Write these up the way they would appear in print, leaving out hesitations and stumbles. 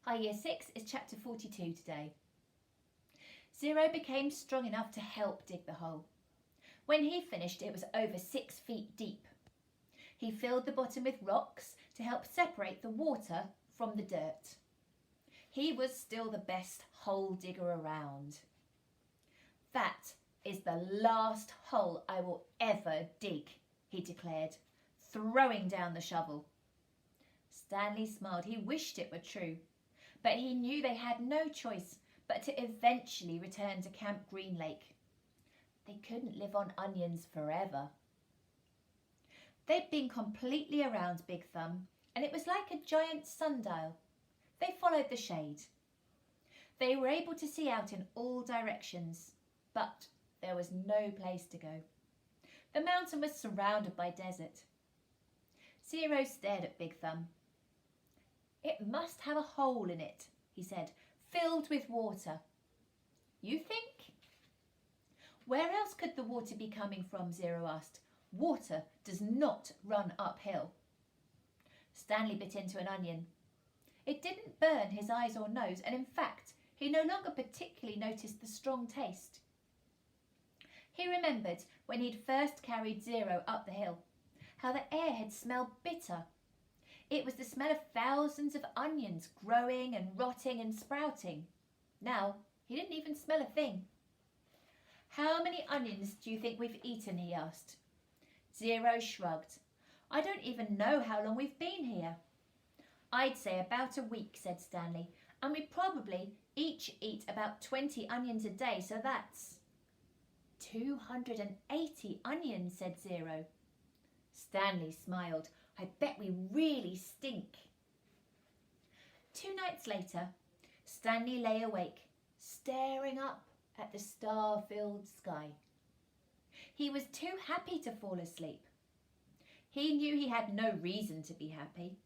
Hi Year 6 is chapter 42 today. Zero became strong enough to help dig the hole. When he finished, it was over 6 feet deep. He filled the bottom with rocks to help separate the water from the dirt. He was still the best hole digger around. That is the last hole I will ever dig, he declared, throwing down the shovel. Stanley smiled. He wished it were true, but he knew they had no choice but to eventually return to Camp Green Lake. They couldn't live on onions forever. They'd been completely around Big Thumb, and it was like a giant sundial. They followed the shade. They were able to see out in all directions, but there was no place to go. The mountain was surrounded by desert. Zero stared at Big Thumb. It must have a hole in it, he said, filled with water. You think? Where else could the water be coming from? Zero asked. Water does not run uphill. Stanley bit into an onion. It didn't burn his eyes or nose, and in fact, he no longer particularly noticed the strong taste. He remembered when he'd first carried Zero up the hill, how the air had smelled bitter. It was the smell of thousands of onions growing and rotting and sprouting. Now, he didn't even smell a thing. How many onions do you think we've eaten? He asked. Zero shrugged. I don't even know how long we've been here. I'd say about a week, said Stanley, and we probably each eat about 20 onions a day, so that's 280 onions, said Zero. Stanley smiled. I bet we really stink. 2 nights later, Stanley lay awake, staring up at the star-filled sky. He was too happy to fall asleep. He knew he had no reason to be happy.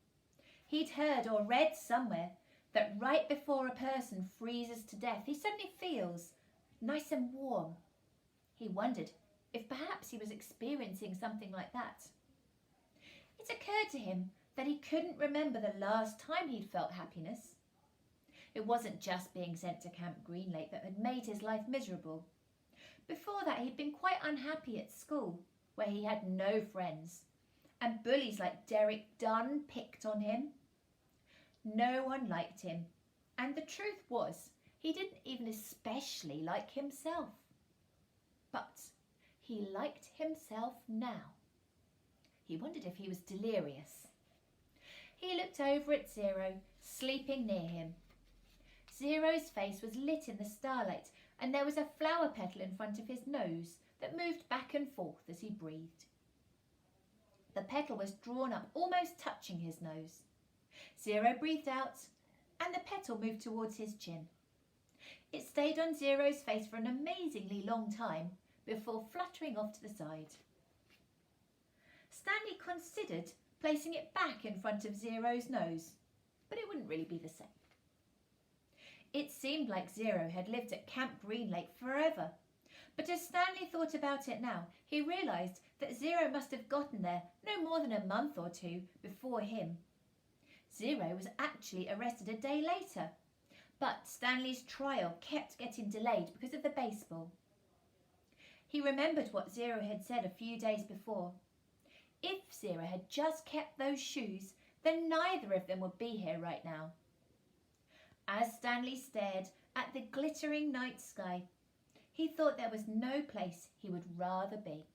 He'd heard or read somewhere that right before a person freezes to death, he suddenly feels nice and warm. He wondered if perhaps he was experiencing something like that. It occurred to him that he couldn't remember the last time he'd felt happiness. It wasn't just being sent to Camp Green Lake that had made his life miserable. Before that, he'd been quite unhappy at school, where he had no friends, and bullies like Derek Dunn picked on him. No one liked him, and the truth was, he didn't even especially like himself. But he liked himself now. He wondered if he was delirious. He looked over at Zero, sleeping near him. Zero's face was lit in the starlight, and there was a flower petal in front of his nose that moved back and forth as he breathed. The petal was drawn up, almost touching his nose. Zero breathed out, and the petal moved towards his chin. It stayed on Zero's face for an amazingly long time before fluttering off to the side. Stanley considered placing it back in front of Zero's nose, but it wouldn't really be the same. It seemed like Zero had lived at Camp Green Lake forever, but as Stanley thought about it now, he realised that Zero must have gotten there no more than a month or 2 before him. Zero was actually arrested a day later, but Stanley's trial kept getting delayed because of the baseball. He remembered what Zero had said a few days before. If Zero had just kept those shoes, then neither of them would be here right now. As Stanley stared at the glittering night sky, he thought there was no place he would rather be.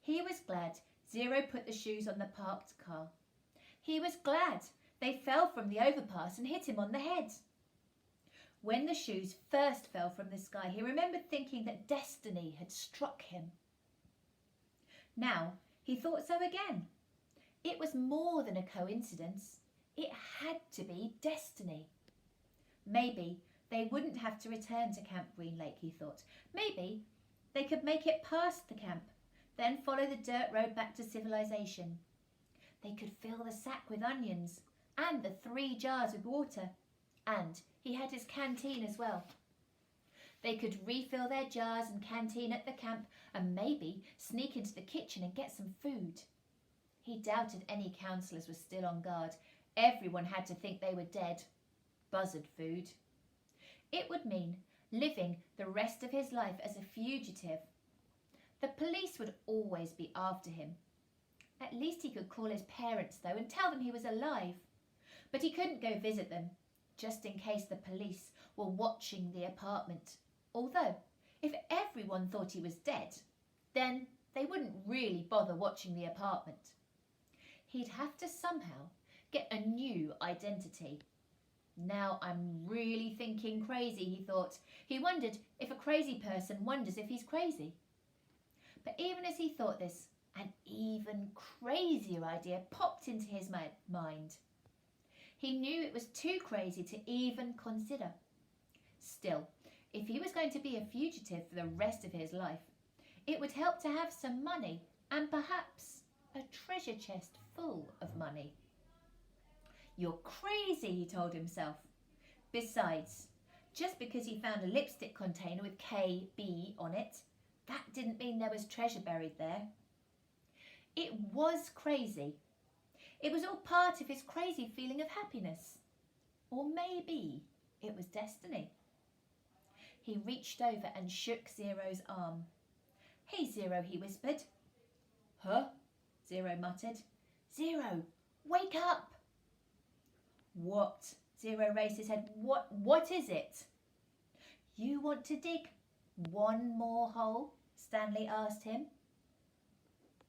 He was glad Zero put the shoes on the parked car. He was glad they fell from the overpass and hit him on the head. When the shoes first fell from the sky, he remembered thinking that destiny had struck him. Now he thought so again. It was more than a coincidence. It had to be destiny. Maybe they wouldn't have to return to Camp Green Lake, he thought. Maybe they could make it past the camp, then follow the dirt road back to civilization. They could fill the sack with onions and the 3 jars with water. And he had his canteen as well. They could refill their jars and canteen at the camp and maybe sneak into the kitchen and get some food. He doubted any counsellors were still on guard. Everyone had to think they were dead. buzzard food. It would mean living the rest of his life as a fugitive. The police would always be after him. At least he could call his parents, though, and tell them he was alive. But he couldn't go visit them, just in case the police were watching the apartment. Although, if everyone thought he was dead, then they wouldn't really bother watching the apartment. He'd have to somehow get a new identity. Now I'm really thinking crazy, he thought. He wondered if a crazy person wonders if he's crazy. But even as he thought this, an even crazier idea popped into his mind. He knew it was too crazy to even consider. Still, if he was going to be a fugitive for the rest of his life, it would help to have some money and perhaps a treasure chest full of money. You're crazy, he told himself. Besides, just because he found a lipstick container with KB on it, that didn't mean there was treasure buried there. It was crazy. It was all part of his crazy feeling of happiness. Or maybe it was destiny. He reached over and shook Zero's arm. "Hey, Zero," he whispered. "Huh?" Zero muttered. "Zero, wake up!" "What?" Zero raised his head. What is it?" "You want to dig one more hole?" Stanley asked him.